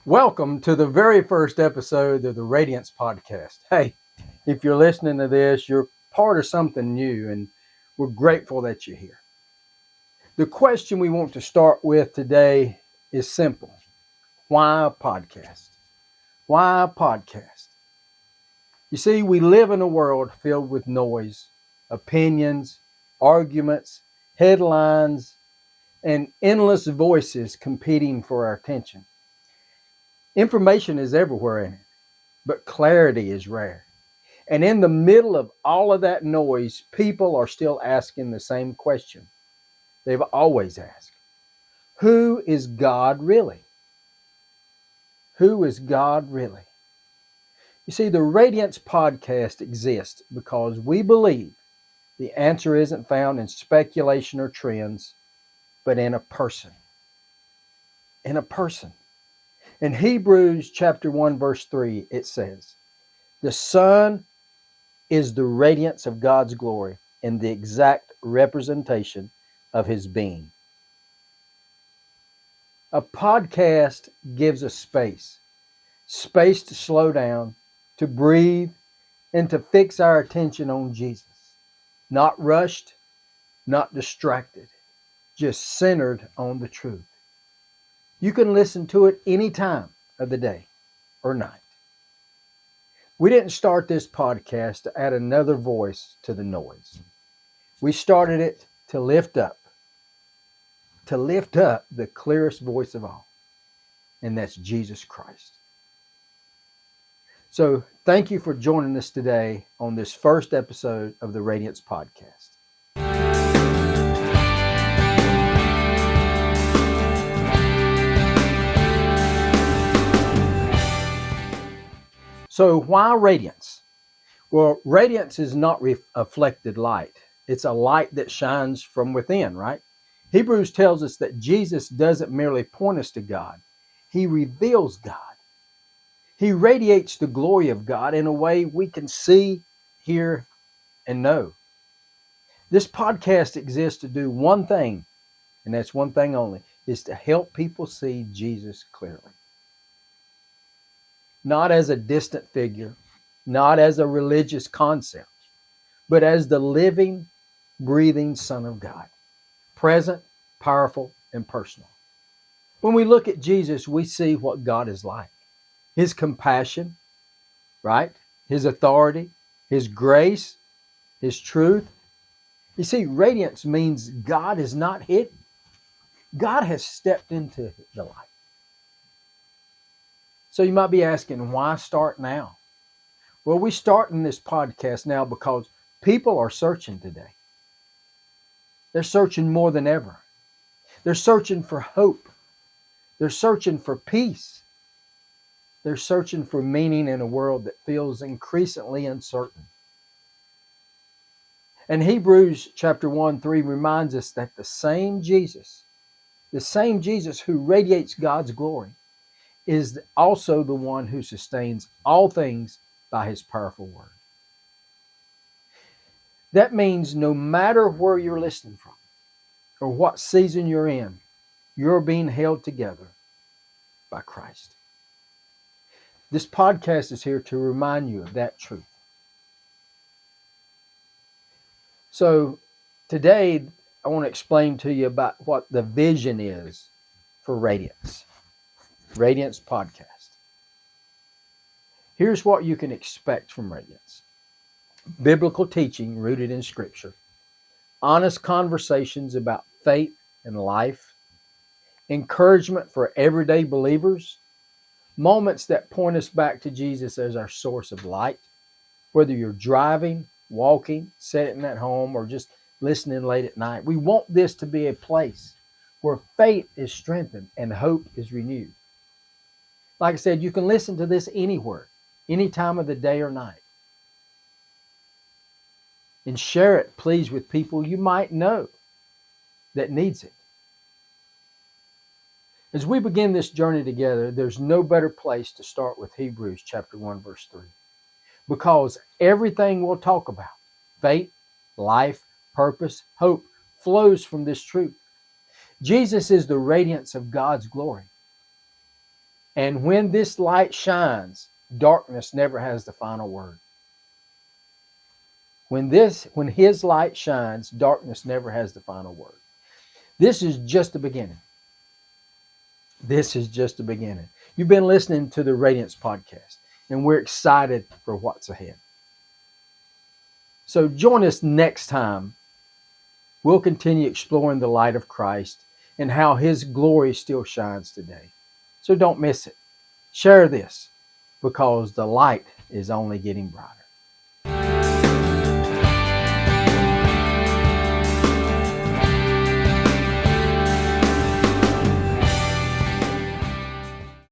Welcome to the very first episode of the Radiance Podcast. Hey, if you're listening to this, you're part of something new, and we're grateful that you're here. The question we want to start with today is simple. Why a podcast? Why a podcast? You see, we live in a world filled with noise, opinions, arguments, headlines, and endless voices competing for our attention. Information is everywhere in it, but clarity is rare. And in the middle of all of that noise, people are still asking the same question they've always asked. Who is God really? Who is God really? You see, the Radiance Podcast exists because we believe the answer isn't found in speculation or trends, but in a person. In a person. In Hebrews chapter 1, verse 3, it says, "The Son is the radiance of God's glory and the exact representation of His being." A podcast gives us space to slow down, to breathe, and to fix our attention on Jesus. Not rushed, not distracted, just centered on the truth. You can listen to it any time of the day or night. We didn't start this podcast to add another voice to the noise. We started it to lift up the clearest voice of all, and that's Jesus Christ. So thank you for joining us today on this first episode of the Radiance Podcast. So why radiance? Well, radiance is not reflected light. It's a light that shines from within, right? Hebrews tells us that Jesus doesn't merely point us to God. He reveals God. He radiates the glory of God in a way we can see, hear, and know. This podcast exists to do one thing, and that's one thing only, is to help people see Jesus clearly. Not as a distant figure, not as a religious concept, but as the living, breathing Son of God. Present, powerful, and personal. When we look at Jesus, we see what God is like. His compassion, right? His authority, His grace, His truth. You see, radiance means God is not hidden. God has stepped into the light. So you might be asking, why start now? Well, we're starting this podcast now because people are searching today. They're searching more than ever. They're searching for hope. They're searching for peace. They're searching for meaning in a world that feels increasingly uncertain. And Hebrews chapter 1:3 reminds us that the same Jesus who radiates God's glory, is also the one who sustains all things by His powerful word. That means no matter where you're listening from or what season you're in, you're being held together by Christ. This podcast is here to remind you of that truth. So today, I want to explain to you about what the vision is for Radiance Podcast. Here's what you can expect from Radiance. Biblical teaching rooted in Scripture. Honest conversations about faith and life. Encouragement for everyday believers. Moments that point us back to Jesus as our source of light. Whether you're driving, walking, sitting at home, or just listening late at night. We want this to be a place where faith is strengthened and hope is renewed. Like I said, you can listen to this anywhere, any time of the day or night. And share it, please, with people you might know that needs it. As we begin this journey together, there's no better place to start with Hebrews chapter 1, verse 3. Because everything we'll talk about, faith, life, purpose, hope, flows from this truth. Jesus is the radiance of God's glory. And when this light shines, darkness never has the final word. When his light shines, darkness never has the final word. This is just the beginning. This is just the beginning. You've been listening to the Radiance Podcast, and we're excited for what's ahead. So join us next time. We'll continue exploring the light of Christ and how his glory still shines today. So don't miss it. Share this, because the light is only getting brighter.